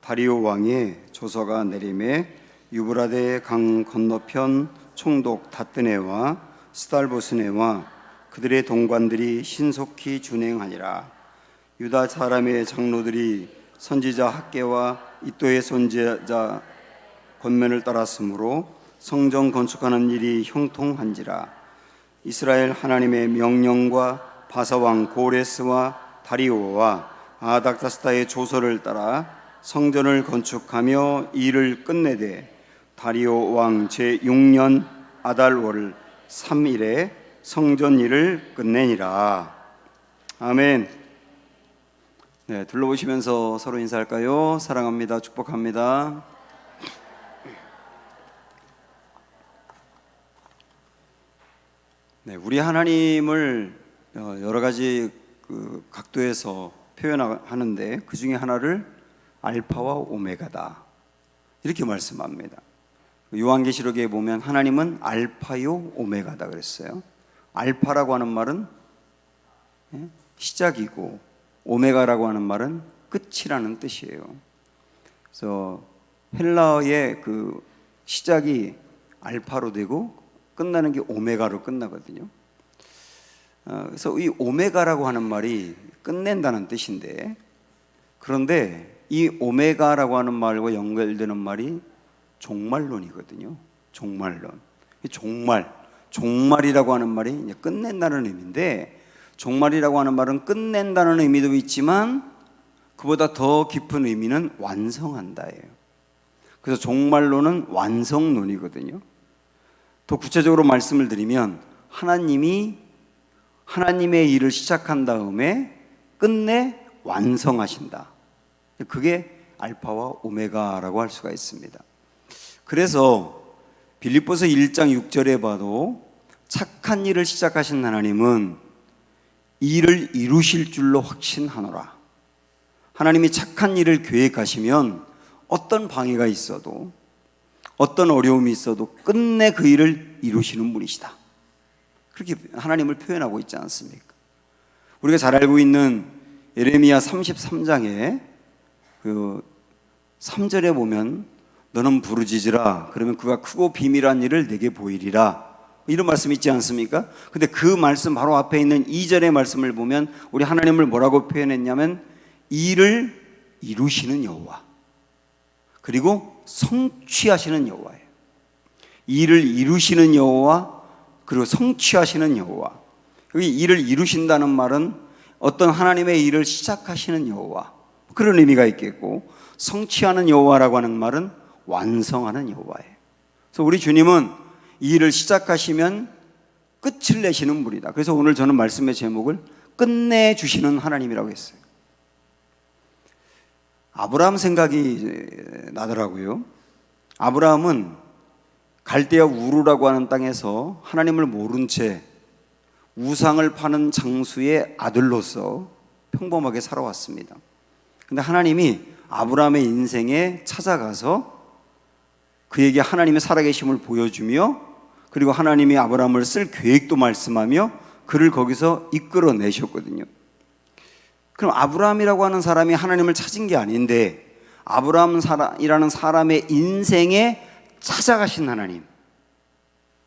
다리오 왕의 조서가 내림에 유브라데 강 건너편 총독 다뜨네와 스달보스네와 그들의 동관들이 신속히 준행하니라. 유다 사람의 장로들이 선지자 학개와 이또의 선지자 권면을 따랐으므로 성전 건축하는 일이 형통한지라. 이스라엘 하나님의 명령과 바사왕 고레스와 다리오와 아닥다스다의 조서를 따라 성전을 건축하며 일을 끝내되 다리오 왕 제6년 아달월 3일에 성전 일을 끝내니라. 아멘. 네, 둘러보시면서 서로 인사할까요? 사랑합니다. 축복합니다. 네, 우리 하나님을 여러 가지 각도에서 표현하는데 그 중에 하나를 알파와 오메가다 이렇게 말씀합니다. 요한계시록에 보면 하나님은 알파요 오메가다 그랬어요. 알파라고 하는 말은 시작이고 오메가라고 하는 말은 끝이라는 뜻이에요. 그래서 헬라어의 그 시작이 알파로 되고 끝나는 게 오메가로 끝나거든요. 그래서 이 오메가라고 하는 말이 끝낸다는 뜻인데, 그런데 이 오메가라고 하는 말과 연결되는 말이 종말론이거든요. 종말론. 종말이라고 하는 말이 이제 끝낸다는 의미인데, 종말이라고 하는 말은 끝낸다는 의미도 있지만 그보다 더 깊은 의미는 완성한다예요. 그래서 종말론은 완성론이거든요. 더 구체적으로 말씀을 드리면 하나님이 하나님의 일을 시작한 다음에 끝내 완성하신다. 그게 알파와 오메가라고 할 수가 있습니다. 그래서 빌립보서 1장 6절에 봐도 착한 일을 시작하신 하나님은 일을 이루실 줄로 확신하노라. 하나님이 착한 일을 계획하시면 어떤 방해가 있어도 어떤 어려움이 있어도 끝내 그 일을 이루시는 분이시다. 그렇게 하나님을 표현하고 있지 않습니까? 우리가 잘 알고 있는 예레미야 33장에 그 3절에 보면 너는 부르짖으라 그러면 그가 크고 비밀한 일을 내게 보이리라 이런 말씀 있지 않습니까? 근데 그 말씀 바로 앞에 있는 2절의 말씀을 보면 우리 하나님을 뭐라고 표현했냐면 일을 이루시는 여호와 그리고 성취하시는 여호와예요. 일을 이루시는 여호와 그리고 성취하시는 여호와. 여기 일을 이루신다는 말은 어떤 하나님의 일을 시작하시는 여호와 그런 의미가 있겠고, 성취하는 여호와라고 하는 말은 완성하는 여호와예요. 그래서 우리 주님은 이 일을 시작하시면 끝을 내시는 분이다. 그래서 오늘 저는 말씀의 제목을 끝내주시는 하나님이라고 했어요. 아브라함 생각이 나더라고요. 아브라함은 갈대아 우르라고 하는 땅에서 하나님을 모른 채 우상을 파는 장수의 아들로서 평범하게 살아왔습니다. 그런데 하나님이 아브라함의 인생에 찾아가서 그에게 하나님의 살아계심을 보여주며 그리고 하나님이 아브라함을 쓸 계획도 말씀하며 그를 거기서 이끌어내셨거든요. 그럼 아브라함이라고 하는 사람이 하나님을 찾은 게 아닌데 아브라함이라는 사람의 인생에 찾아가신 하나님.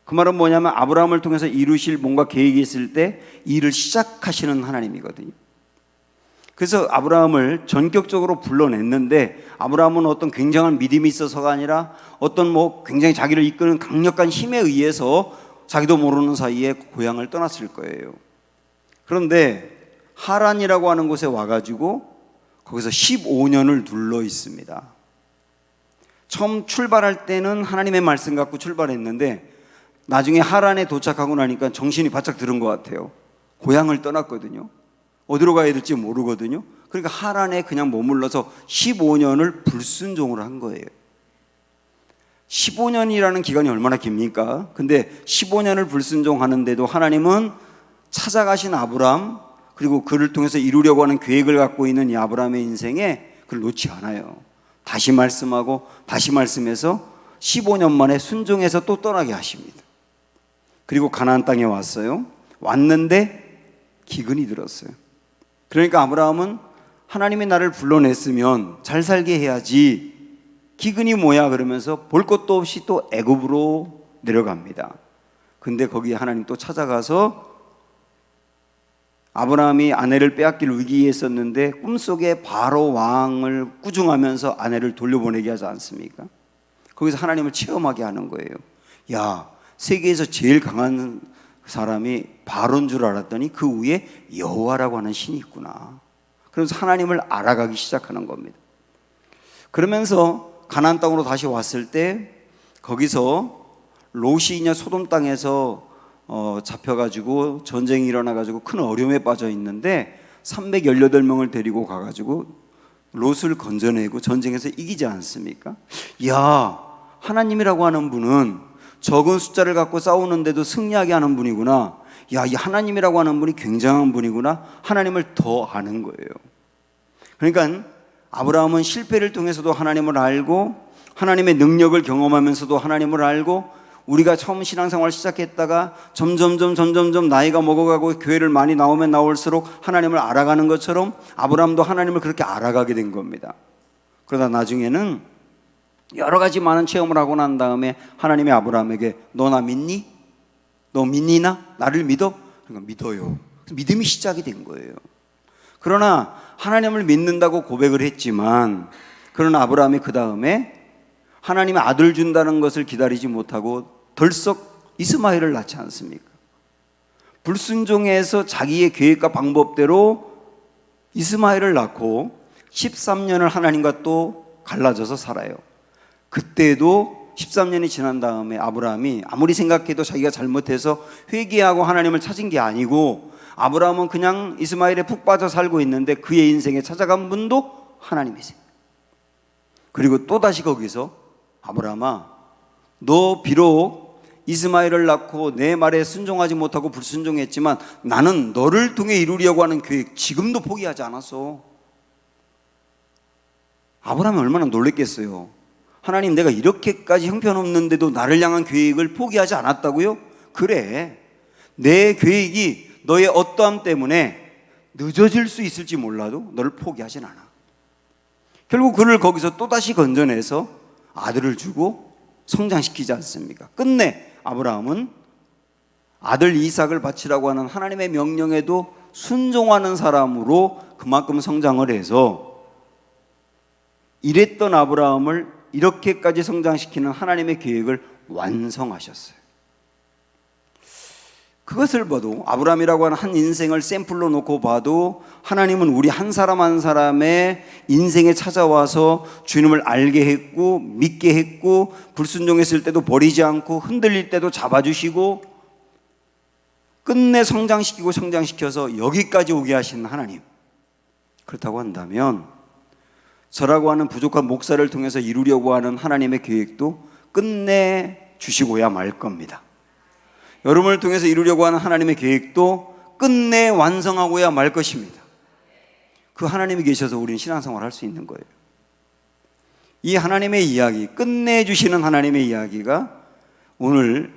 그 말은 뭐냐면 아브라함을 통해서 이루실 뭔가 계획이 있을 때 일을 시작하시는 하나님이거든요. 그래서 아브라함을 전격적으로 불러냈는데 아브라함은 어떤 굉장한 믿음이 있어서가 아니라 어떤 굉장히 자기를 이끄는 강력한 힘에 의해서 자기도 모르는 사이에 고향을 떠났을 거예요. 그런데 하란이라고 하는 곳에 와가지고 거기서 15년을 눌러 있습니다. 처음 출발할 때는 하나님의 말씀 갖고 출발했는데 나중에 하란에 도착하고 나니까 정신이 바짝 들은 것 같아요. 고향을 떠났거든요. 어디로 가야 될지 모르거든요. 그러니까 하란에 그냥 머물러서 15년을 불순종을 한 거예요. 15년이라는 기간이 얼마나 깁니까? 근데 15년을 불순종하는데도 하나님은 찾아가신 아브라함 그리고 그를 통해서 이루려고 하는 계획을 갖고 있는 이 아브라함의 인생에 그를 놓지 않아요. 다시 말씀하고 다시 말씀해서 15년 만에 순종해서 또 떠나게 하십니다. 그리고 가나안 땅에 왔어요. 왔는데 기근이 들었어요. 그러니까 아브라함은 하나님이 나를 불러냈으면 잘 살게 해야지. 기근이 뭐야 그러면서 볼 것도 없이 또 애굽으로 내려갑니다. 근데 거기에 하나님 또 찾아가서 아브라함이 아내를 빼앗길 위기에 있었는데 꿈속에 바로 왕을 꾸중하면서 아내를 돌려보내게 하지 않습니까? 거기서 하나님을 체험하게 하는 거예요. 야, 세계에서 제일 강한 사람이 바로인 줄 알았더니 그 위에 여호와라고 하는 신이 있구나. 그래서 하나님을 알아가기 시작하는 겁니다. 그러면서 가나안 땅으로 다시 왔을 때 거기서 롯이 이제 소돔 땅에서 잡혀가지고 전쟁이 일어나가지고 큰 어려움에 빠져 있는데 318명을 데리고 가가지고 롯을 건져내고 전쟁에서 이기지 않습니까? 야, 하나님이라고 하는 분은 적은 숫자를 갖고 싸우는데도 승리하게 하는 분이구나. 야, 이 하나님이라고 하는 분이 굉장한 분이구나. 하나님을 더 아는 거예요. 그러니까 아브라함은 실패를 통해서도 하나님을 알고 하나님의 능력을 경험하면서도 하나님을 알고 우리가 처음 신앙생활 시작했다가 점점 나이가 먹어가고 교회를 많이 나오면 나올수록 하나님을 알아가는 것처럼 아브라함도 하나님을 그렇게 알아가게 된 겁니다. 그러다 나중에는 여러 가지 많은 체험을 하고 난 다음에 하나님이 아브라함에게 너 나 믿니? 너 믿니나? 나를 믿어? 그러니까 믿어요. 믿음이 시작이 된 거예요. 그러나 하나님을 믿는다고 고백을 했지만 그러나 아브라함이 그 다음에 하나님이 아들 준다는 것을 기다리지 못하고 덜썩 이스마엘을 낳지 않습니까? 불순종해서 자기의 계획과 방법대로 이스마엘을 낳고 13년을 하나님과 또 갈라져서 살아요. 그때도 13년이 지난 다음에 아브라함이 아무리 생각해도 자기가 잘못해서 회개하고 하나님을 찾은 게 아니고 아브라함은 그냥 이스마엘에 푹 빠져 살고 있는데 그의 인생에 찾아간 분도 하나님이세요. 그리고 또다시 거기서 아브라함아, 너 비록 이스마엘을 낳고 내 말에 순종하지 못하고 불순종했지만 나는 너를 통해 이루려고 하는 계획 지금도 포기하지 않았어. 아브라함이 얼마나 놀랬겠어요. 하나님, 내가 이렇게까지 형편없는데도 나를 향한 계획을 포기하지 않았다고요? 그래, 내 계획이 너의 어떠함 때문에 늦어질 수 있을지 몰라도 너를 포기하진 않아. 결국 그를 거기서 또다시 건져내서 아들을 주고 성장시키지 않습니까? 끝내 아브라함은 아들 이삭을 바치라고 하는 하나님의 명령에도 순종하는 사람으로 그만큼 성장을 해서 이랬던 아브라함을 이렇게까지 성장시키는 하나님의 계획을 완성하셨어요. 그것을 봐도 아브라함이라고 하는 한 인생을 샘플로 놓고 봐도 하나님은 우리 한 사람 한 사람의 인생에 찾아와서 주님을 알게 했고 믿게 했고 불순종했을 때도 버리지 않고 흔들릴 때도 잡아주시고 끝내 성장시키고 성장시켜서 여기까지 오게 하신 하나님. 그렇다고 한다면 저라고 하는 부족한 목사를 통해서 이루려고 하는 하나님의 계획도 끝내 주시고야 말 겁니다. 여러분을 통해서 이루려고 하는 하나님의 계획도 끝내 완성하고야 말 것입니다. 그 하나님이 계셔서 우리는 신앙생활을 할 수 있는 거예요. 이 하나님의 이야기, 끝내주시는 하나님의 이야기가 오늘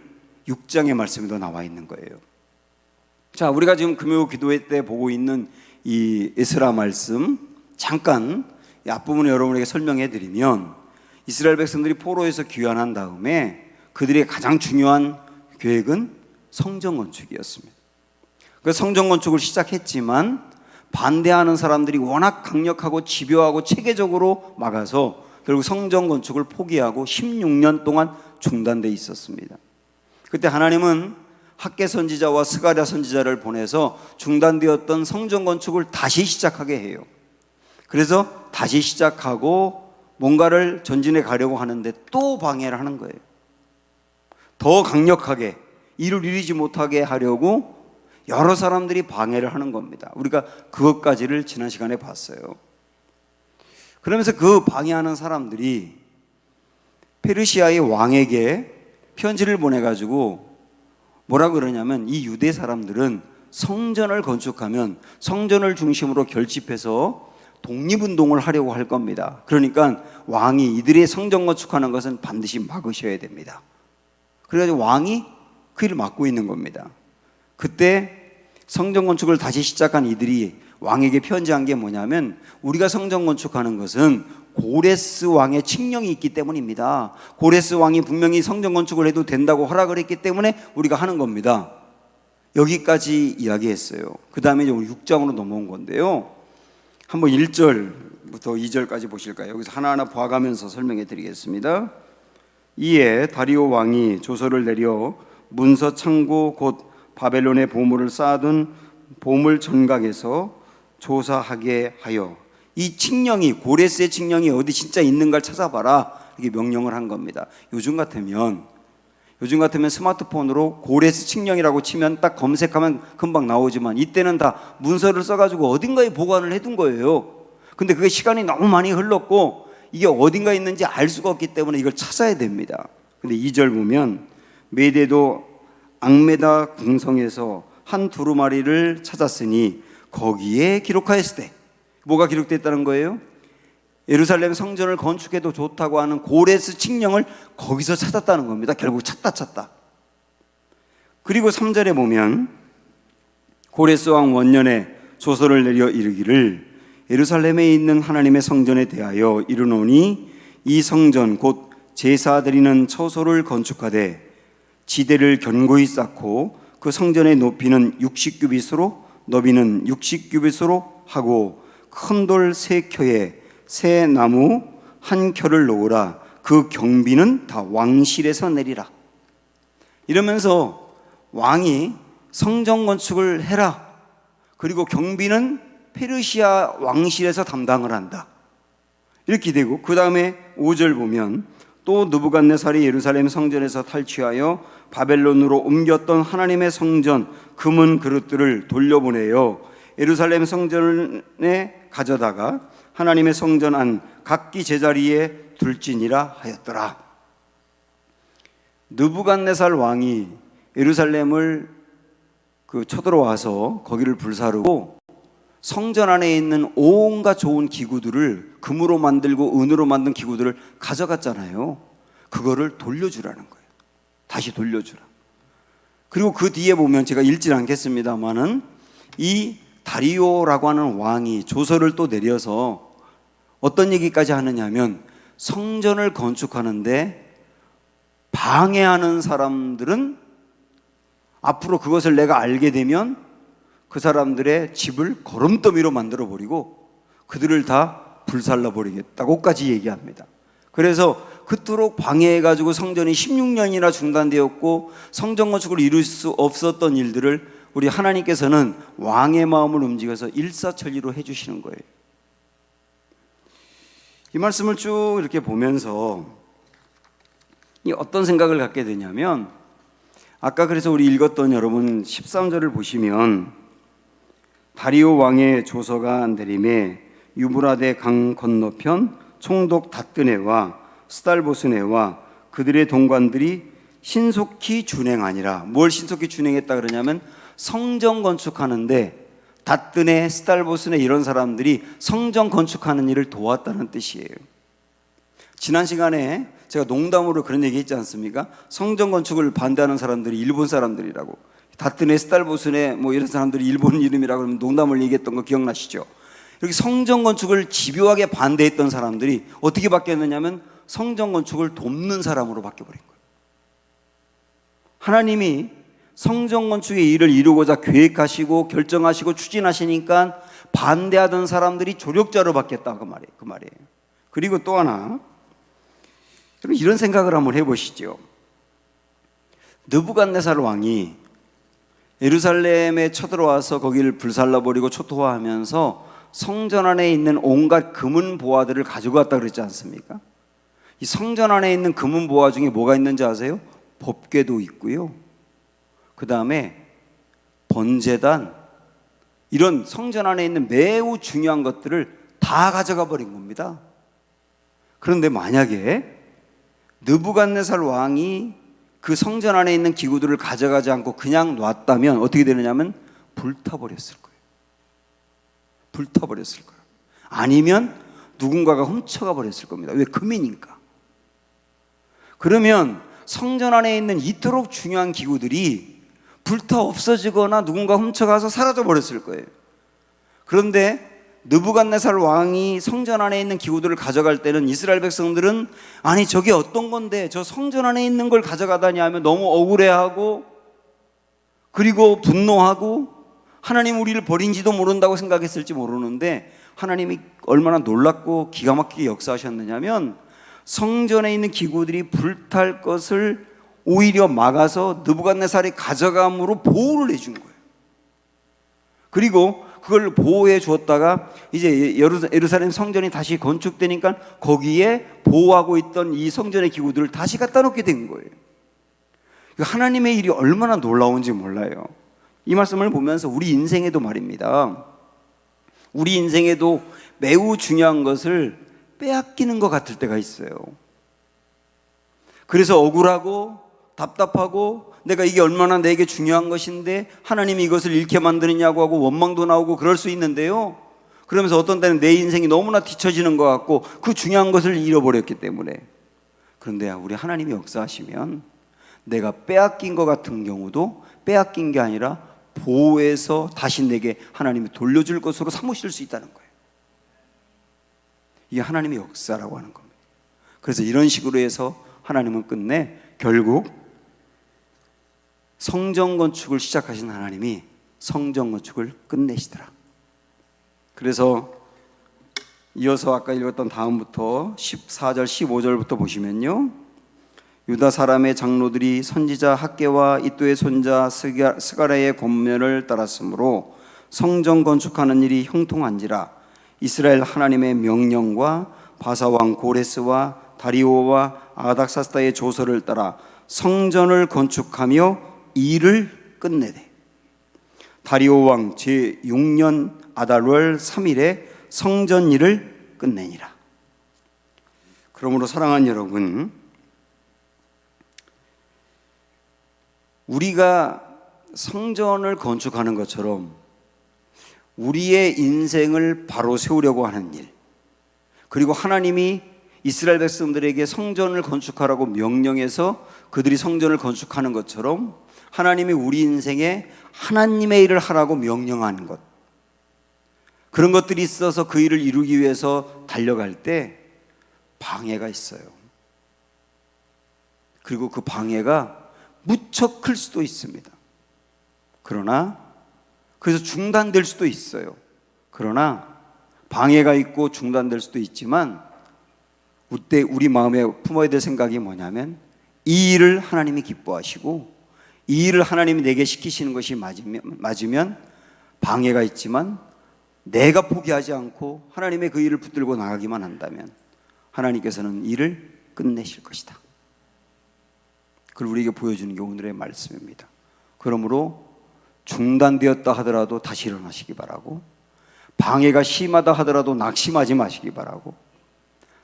6장의 말씀에도 나와 있는 거예요. 자, 우리가 지금 금요 기도회 때 보고 있는 이 에스라 말씀 잠깐 이 앞부분을 여러분에게 설명해 드리면 이스라엘 백성들이 포로에서 귀환한 다음에 그들의 가장 중요한 계획은 성전 건축이었습니다. 그 성전 건축을 시작했지만 반대하는 사람들이 워낙 강력하고 집요하고 체계적으로 막아서 결국 성전 건축을 포기하고 16년 동안 중단돼 있었습니다. 그때 하나님은 학개 선지자와 스가랴 선지자를 보내서 중단되었던 성전 건축을 다시 시작하게 해요. 그래서 다시 시작하고 뭔가를 전진해 가려고 하는데 또 방해를 하는 거예요. 더 강력하게 일을 이루지 못하게 하려고 여러 사람들이 방해를 하는 겁니다. 우리가 그것까지를 지난 시간에 봤어요. 그러면서 그 방해하는 사람들이 페르시아의 왕에게 편지를 보내가지고 뭐라 그러냐면 이 유대 사람들은 성전을 건축하면 성전을 중심으로 결집해서 독립운동을 하려고 할 겁니다. 그러니까 왕이 이들의 성전 건축하는 것은 반드시 막으셔야 됩니다. 그래가지고 왕이 그 일을 막고 있는 겁니다. 그때 성전 건축을 다시 시작한 이들이 왕에게 편지한 게 뭐냐면 우리가 성전 건축하는 것은 고레스 왕의 칙령이 있기 때문입니다. 고레스 왕이 분명히 성전 건축을 해도 된다고 허락을 했기 때문에 우리가 하는 겁니다. 여기까지 이야기했어요. 그 다음에 6장으로 넘어온 건데요. 한번 1절부터 2절까지 보실까요? 여기서 하나하나 봐가면서 설명해 드리겠습니다. 이에 다리오 왕이 조서를 내려 문서 창고 곧 바벨론의 보물을 쌓아둔 보물 전각에서 조사하게 하여, 이 칙령이, 고레스의 칙령이 어디 진짜 있는가를 찾아봐라, 이렇게 명령을 한 겁니다. 요즘 같으면 스마트폰으로 고레스 칙령이라고 치면 딱 검색하면 금방 나오지만 이때는 다 문서를 써가지고 어딘가에 보관을 해둔 거예요. 근데 그게 시간이 너무 많이 흘렀고 이게 어딘가에 있는지 알 수가 없기 때문에 이걸 찾아야 됩니다. 근데 2절 보면 메대도 앙메다 궁성에서 한 두루마리를 찾았으니 거기에 기록하였을 때, 뭐가 기록됐다는 거예요? 예루살렘 성전을 건축해도 좋다고 하는 고레스 칙령을 거기서 찾았다는 겁니다. 결국 찾다. 그리고 3절에 보면 고레스 왕 원년에 조서를 내려 이르기를 예루살렘에 있는 하나님의 성전에 대하여 이르노니 이 성전 곧 제사 드리는 처소를 건축하되 지대를 견고히 쌓고 그 성전의 높이는 60규빗으로 너비는 60규빗으로 하고 큰 돌 3켜에 새 나무 한 켜를 놓으라. 그 경비는 다 왕실에서 내리라. 이러면서 왕이 성전 건축을 해라. 그리고 경비는 페르시아 왕실에서 담당을 한다. 이렇게 되고, 그 다음에 5절 보면 또 느부갓네살이 예루살렘 성전에서 탈취하여 바벨론으로 옮겼던 하나님의 성전 금은 그릇들을 돌려보내요 예루살렘 성전에 가져다가 하나님의 성전 안 각기 제자리에 둘지니라 하였더라. 느부갓네살 왕이 예루살렘을 쳐들어와서 거기를 불사르고 성전 안에 있는 온갖 좋은 기구들을, 금으로 만들고 은으로 만든 기구들을 가져갔잖아요. 그거를 돌려주라는 거예요. 다시 돌려주라. 그리고 그 뒤에 보면 제가 읽지는 않겠습니다만은 이 다리오라고 하는 왕이 조서를 또 내려서 어떤 얘기까지 하느냐면 성전을 건축하는데 방해하는 사람들은 앞으로 그것을 내가 알게 되면 그 사람들의 집을 거름더미로 만들어버리고 그들을 다 불살라버리겠다고까지 얘기합니다. 그래서 그토록 방해해가지고 성전이 16년이나 중단되었고 성전 건축을 이룰 수 없었던 일들을 우리 하나님께서는 왕의 마음을 움직여서 일사천리로 해주시는 거예요. 이 말씀을 쭉 이렇게 보면서 어떤 생각을 갖게 되냐면, 아까 그래서 우리 읽었던 여러분 13절을 보시면 다리오 왕의 조서가 내림에 유브라데 강 건너편 총독 닷드네와 스달보스네와 그들의 동관들이 신속히 준행하니라. 뭘 신속히 준행했다 그러냐면 성전 건축하는데 닷드네, 스달보스네 이런 사람들이 성전 건축하는 일을 도왔다는 뜻이에요. 지난 시간에 제가 농담으로 그런 얘기 했지 않습니까? 성전 건축을 반대하는 사람들이 일본 사람들이라고. 닷드네, 스달보스네 뭐 이런 사람들이 일본 이름이라고 그러면 농담을 얘기했던 거 기억나시죠? 이렇게 성전 건축을 집요하게 반대했던 사람들이 어떻게 바뀌었느냐면 성전 건축을 돕는 사람으로 바뀌어버린 거예요. 하나님이 성전 건축의 일을 이루고자 계획하시고 결정하시고 추진하시니까 반대하던 사람들이 조력자로 바뀌었다, 그 말이에요. 그리고 또 하나, 여러분 이런 생각을 한번 해보시죠. 느부갓네살 왕이 예루살렘에 쳐들어와서 거기를 불살라버리고 초토화하면서 성전 안에 있는 온갖 금은 보화들을 가지고 왔다 그랬지 않습니까? 이 성전 안에 있는 금은 보화 중에 뭐가 있는지 아세요? 법궤도 있고요, 그 다음에 번제단, 이런 성전 안에 있는 매우 중요한 것들을 다 가져가 버린 겁니다. 그런데 만약에 느부갓네살 왕이 그 성전 안에 있는 기구들을 가져가지 않고 그냥 놨다면 어떻게 되느냐면 불타버렸을 거예요. 불타버렸을 거예요. 아니면 누군가가 훔쳐가 버렸을 겁니다. 왜? 금이니까. 그러면 성전 안에 있는 이토록 중요한 기구들이 불타 없어지거나 누군가 훔쳐가서 사라져 버렸을 거예요. 그런데 느부갓네살 왕이 성전 안에 있는 기구들을 가져갈 때는 이스라엘 백성들은 아니 저게 어떤 건데 저 성전 안에 있는 걸 가져가다니 하며 너무 억울해하고 그리고 분노하고 하나님 우리를 버린지도 모른다고 생각했을지 모르는데 하나님이 얼마나 놀랍고 기가 막히게 역사하셨느냐면 성전에 있는 기구들이 불탈 것을 오히려 막아서 느부갓네살이 가져감으로 보호를 해준 거예요. 그리고 그걸 보호해 주었다가 이제 예루살렘 성전이 다시 건축되니까 거기에 보호하고 있던 이 성전의 기구들을 다시 갖다 놓게 된 거예요. 하나님의 일이 얼마나 놀라운지 몰라요. 이 말씀을 보면서 우리 인생에도 말입니다. 우리 인생에도 매우 중요한 것을 빼앗기는 것 같을 때가 있어요. 그래서 억울하고 답답하고 내가 이게 얼마나 내게 중요한 것인데 하나님이 이것을 잃게 만드느냐고 하고 원망도 나오고 그럴 수 있는데요. 그러면서 어떤 때는 내 인생이 너무나 뒤처지는 것 같고 그 중요한 것을 잃어버렸기 때문에. 그런데 우리 하나님이 역사하시면 내가 빼앗긴 것 같은 경우도 빼앗긴 게 아니라 보호해서 다시 내게 하나님이 돌려줄 것으로 삼으실 수 있다는 거예요. 이게 하나님의 역사라고 하는 겁니다. 그래서 이런 식으로 해서 하나님은 끝내 결국 성전 건축을 시작하신 하나님이 성전 건축을 끝내시더라. 그래서 이어서 아까 읽었던 다음부터 14절 15절부터 보시면요, 유다 사람의 장로들이 선지자 학개와 이도의 손자 스가랴의 권면을 따랐으므로 성전 건축하는 일이 형통한지라. 이스라엘 하나님의 명령과 바사왕 고레스와 다리오와 아닥사스다의 조서를 따라 성전을 건축하며 일을 끝내되 다리오 왕 제6년 아달월 3일에 성전 일을 끝내니라. 그러므로 사랑하는 여러분, 우리가 성전을 건축하는 것처럼 우리의 인생을 바로 세우려고 하는 일, 그리고 하나님이 이스라엘 백성들에게 성전을 건축하라고 명령해서 그들이 성전을 건축하는 것처럼 하나님이 우리 인생에 하나님의 일을 하라고 명령하는 것, 그런 것들이 있어서 그 일을 이루기 위해서 달려갈 때 방해가 있어요. 그리고 그 방해가 무척 클 수도 있습니다. 그러나 그래서 중단될 수도 있어요. 그러나 방해가 있고 중단될 수도 있지만 그때 우리 마음에 품어야 될 생각이 뭐냐면 이 일을 하나님이 기뻐하시고 이 일을 하나님이 내게 시키시는 것이 맞으면 방해가 있지만 내가 포기하지 않고 하나님의 그 일을 붙들고 나가기만 한다면 하나님께서는 일을 끝내실 것이다. 그걸 우리에게 보여주는 게 오늘의 말씀입니다. 그러므로 중단되었다 하더라도 다시 일어나시기 바라고, 방해가 심하다 하더라도 낙심하지 마시기 바라고,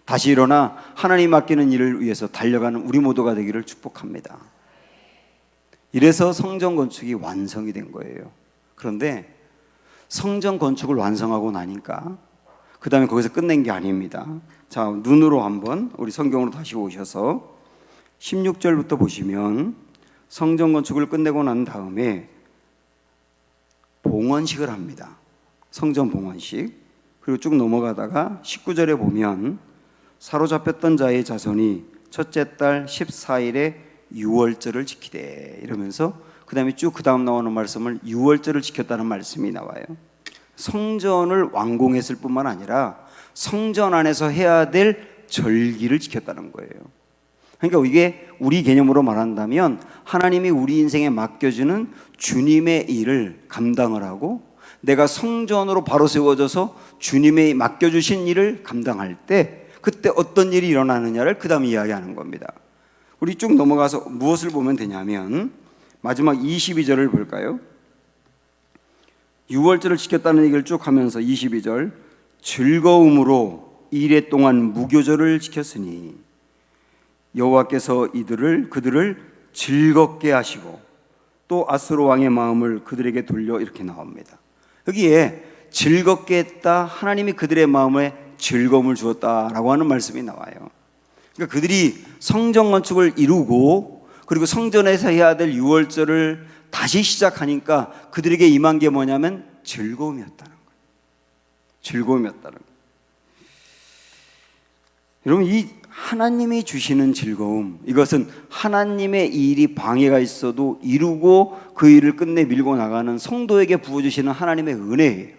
다시 일어나 하나님 맡기는 일을 위해서 달려가는 우리 모두가 되기를 축복합니다. 이래서 성전 건축이 완성이 된 거예요. 그런데 성전 건축을 완성하고 나니까 그 다음에 거기서 끝낸 게 아닙니다. 자, 눈으로 한번 우리 성경으로 다시 오셔서 16절부터 보시면 성전 건축을 끝내고 난 다음에 봉헌식을 합니다. 성전 봉헌식. 그리고 쭉 넘어가다가 19절에 보면 사로잡혔던 자의 자손이 첫째 달 14일에 유월절을 지키되, 이러면서 그 다음에 쭉 그 다음 나오는 말씀을 유월절을 지켰다는 말씀이 나와요. 성전을 완공했을 뿐만 아니라 성전 안에서 해야 될 절기를 지켰다는 거예요. 그러니까 이게 우리 개념으로 말한다면 하나님이 우리 인생에 맡겨주는 주님의 일을 감당을 하고 내가 성전으로 바로 세워져서 주님의 맡겨주신 일을 감당할 때 그때 어떤 일이 일어나느냐를 그 다음에 이야기하는 겁니다. 우리 쭉 넘어가서 무엇을 보면 되냐면 마지막 22절을 볼까요? 6월절을 지켰다는 얘기를 쭉 하면서 22절, 즐거움으로 이레 동안 무교절을 지켰으니 여호와께서 그들을 즐겁게 하시고 또 아수르 왕의 마음을 그들에게 돌려, 이렇게 나옵니다. 여기에 즐겁게 했다, 하나님이 그들의 마음에 즐거움을 주었다라고 하는 말씀이 나와요. 그러니까 그들이 성전 건축을 이루고 그리고 성전에서 해야 될 유월절을 다시 시작하니까 그들에게 임한 게 뭐냐면 즐거움이었다는 거예요. 즐거움이었다는 거예요. 여러분, 이 하나님이 주시는 즐거움, 이것은 하나님의 일이 방해가 있어도 이루고 그 일을 끝내 밀고 나가는 성도에게 부어주시는 하나님의 은혜예요.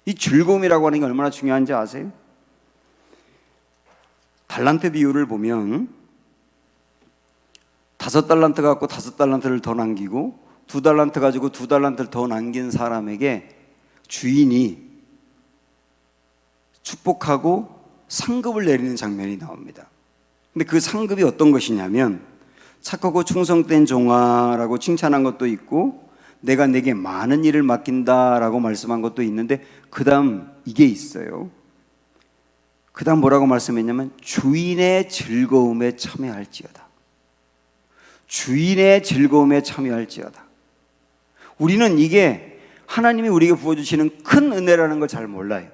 이 즐거움이라고 하는 게 얼마나 중요한지 아세요? 달란트 비유를 보면 5달란트 갖고 5달란트를 더 남기고 2달란트 가지고 2달란트를 더 남긴 사람에게 주인이 축복하고 상급을 내리는 장면이 나옵니다. 근데 그 상급이 어떤 것이냐면 착하고 충성된 종아라고 칭찬한 것도 있고 내가 내게 많은 일을 맡긴다라고 말씀한 것도 있는데 그 다음 이게 있어요. 그 다음 뭐라고 말씀했냐면 주인의 즐거움에 참여할지어다. 주인의 즐거움에 참여할지어다. 우리는 이게 하나님이 우리에게 부어주시는 큰 은혜라는 걸 잘 몰라요.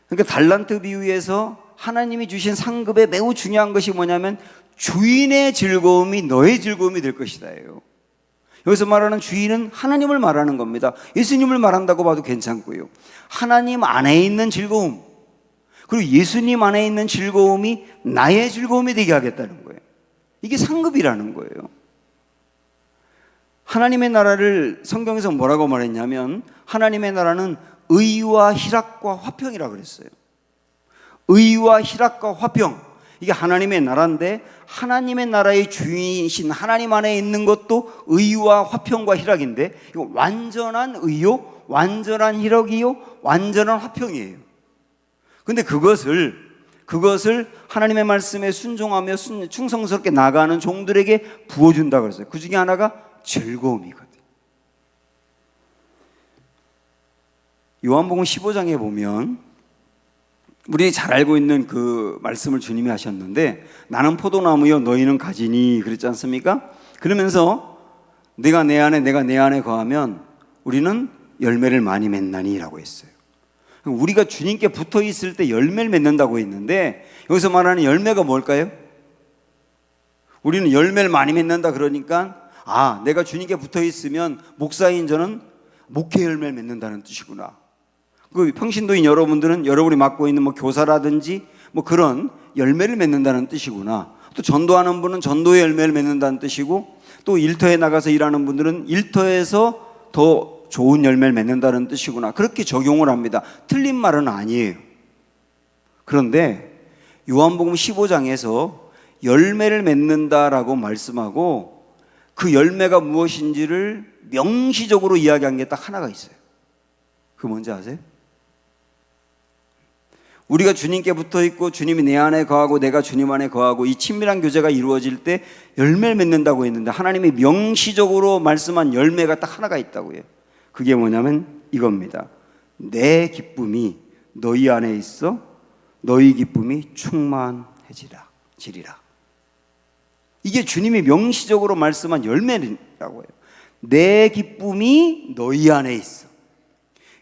그러니까 달란트 비유에서 하나님이 주신 상급에 매우 중요한 것이 뭐냐면 주인의 즐거움이 너의 즐거움이 될 것이다예요. 여기서 말하는 주인은 하나님을 말하는 겁니다. 예수님을 말한다고 봐도 괜찮고요. 하나님 안에 있는 즐거움, 그리고 예수님 안에 있는 즐거움이 나의 즐거움이 되게 하겠다는 거예요. 이게 상급이라는 거예요. 하나님의 나라를 성경에서 뭐라고 말했냐면 하나님의 나라는 의와 희락과 화평이라고 그랬어요. 의와 희락과 화평, 이게 하나님의 나라인데 하나님의 나라의 주인이신 하나님 안에 있는 것도 의와 화평과 희락인데 이거 완전한 의요, 완전한 희락이요, 완전한 화평이에요. 근데 그것을 하나님의 말씀에 순종하며 충성스럽게 나가는 종들에게 부어준다고 그랬어요. 그 중에 하나가 즐거움이거든요. 요한복음 15장에 보면 우리 잘 알고 있는 그 말씀을 주님이 하셨는데 나는 포도나무요 너희는 가지니 그랬지 않습니까? 그러면서 내가 내 안에 거하면 우리는 열매를 많이 맺나니 라고 했어요. 우리가 주님께 붙어 있을 때 열매를 맺는다고 했는데 여기서 말하는 열매가 뭘까요? 우리는 열매를 많이 맺는다 그러니까 내가 주님께 붙어 있으면 목사인 저는 목회 열매를 맺는다는 뜻이구나. 그 평신도인 여러분들은 여러분이 맡고 있는 뭐 교사라든지 뭐 그런 열매를 맺는다는 뜻이구나. 또 전도하는 분은 전도의 열매를 맺는다는 뜻이고 또 일터에 나가서 일하는 분들은 일터에서 더 좋은 열매를 맺는다는 뜻이구나. 그렇게 적용을 합니다. 틀린 말은 아니에요. 그런데 요한복음 15장에서 열매를 맺는다라고 말씀하고 그 열매가 무엇인지를 명시적으로 이야기한 게 딱 하나가 있어요. 그게 뭔지 아세요? 우리가 주님께 붙어 있고 주님이 내 안에 거하고 내가 주님 안에 거하고 이 친밀한 교제가 이루어질 때 열매를 맺는다고 했는데 하나님이 명시적으로 말씀한 열매가 딱 하나가 있다고요. 그게 뭐냐면 이겁니다. 내 기쁨이 너희 안에 있어 너희 기쁨이 충만해지리라. 이게 주님이 명시적으로 말씀한 열매라고 해요. 내 기쁨이 너희 안에 있어.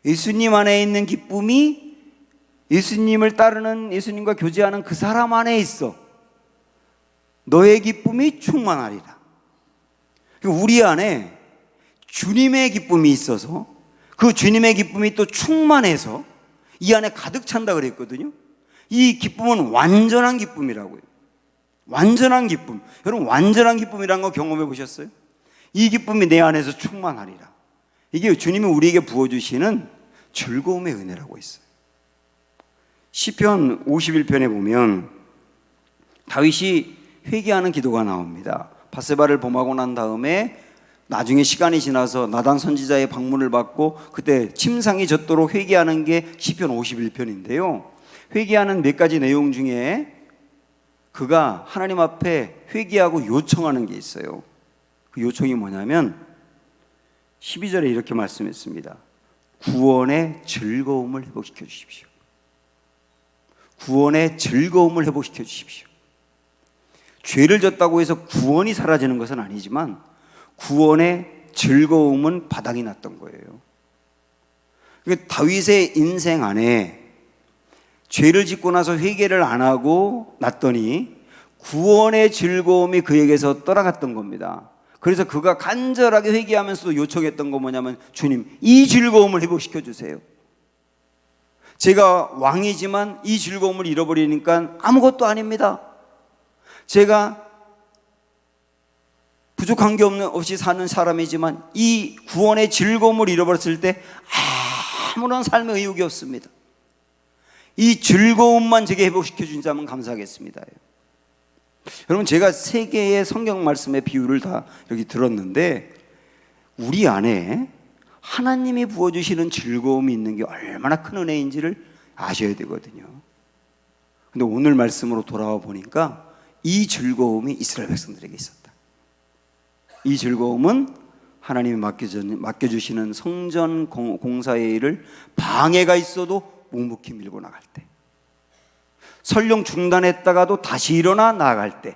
예수님 안에 있는 기쁨이 예수님을 따르는 예수님과 교제하는 그 사람 안에 있어. 너의 기쁨이 충만하리라. 우리 안에 주님의 기쁨이 있어서 그 주님의 기쁨이 또 충만해서 이 안에 가득 찬다 그랬거든요. 이 기쁨은 완전한 기쁨이라고요. 완전한 기쁨. 여러분 완전한 기쁨이라는 거 경험해 보셨어요? 이 기쁨이 내 안에서 충만하리라. 이게 주님이 우리에게 부어주시는 즐거움의 은혜라고 했어요. 시편 51편에 보면 다윗이 회개하는 기도가 나옵니다. 밧세바를 범하고 난 다음에 나중에 시간이 지나서 나단 선지자의 방문을 받고 그때 침상이 젖도록 회개하는 게 시편 51편인데요. 회개하는 몇 가지 내용 중에 그가 하나님 앞에 회개하고 요청하는 게 있어요. 그 요청이 뭐냐면 12절에 이렇게 말씀했습니다. 구원의 즐거움을 회복시켜 주십시오. 구원의 즐거움을 회복시켜 주십시오. 죄를 졌다고 해서 구원이 사라지는 것은 아니지만 구원의 즐거움은 바닥이 났던 거예요. 그러니까 다윗의 인생 안에 죄를 짓고 나서 회개를 안 하고 났더니 구원의 즐거움이 그에게서 떠나갔던 겁니다. 그래서 그가 간절하게 회개하면서도 요청했던 거 뭐냐면 주님 이 즐거움을 회복시켜 주세요. 제가 왕이지만 이 즐거움을 잃어버리니까 아무것도 아닙니다. 제가 부족한 게 없이 사는 사람이지만 이 구원의 즐거움을 잃어버렸을 때 아무런 삶의 의욕이 없습니다. 이 즐거움만 제게 회복시켜 준다면 감사하겠습니다. 여러분, 제가 세 개의 성경 말씀의 비유를 다 여기 들었는데 우리 안에 하나님이 부어주시는 즐거움이 있는 게 얼마나 큰 은혜인지를 아셔야 되거든요. 근데 오늘 말씀으로 돌아와 보니까 이 즐거움이 이스라엘 백성들에게 있었다. 이 즐거움은 하나님이 맡겨주시는 성전 공사의 일을 방해가 있어도 묵묵히 밀고 나갈 때, 설령 중단했다가도 다시 일어나 나아갈 때,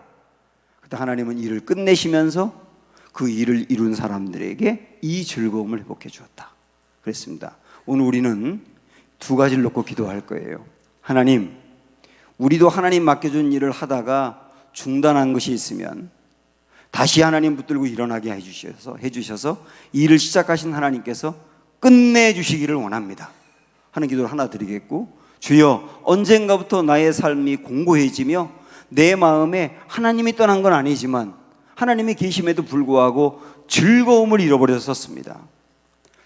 그때 하나님은 일을 끝내시면서 그 일을 이룬 사람들에게 이 즐거움을 회복해 주었다 그랬습니다. 오늘 우리는 두 가지를 놓고 기도할 거예요. 하나님, 우리도 하나님 맡겨준 일을 하다가 중단한 것이 있으면 다시 하나님 붙들고 일어나게 해주셔서 일을 시작하신 하나님께서 끝내주시기를 원합니다 하는 기도를 하나 드리겠고, 주여, 언젠가부터 나의 삶이 공고해지며 내 마음에 하나님이 떠난 건 아니지만 하나님이 계심에도 불구하고 즐거움을 잃어버렸었습니다.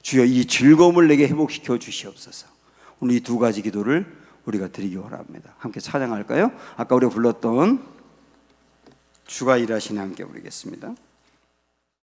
주여, 이 즐거움을 내게 회복시켜 주시옵소서. 오늘 이 두 가지 기도를 우리가 드리기 원합니다. 함께 찬양할까요? 아까 우리가 불렀던 주가 일하시네 함께 부르겠습니다.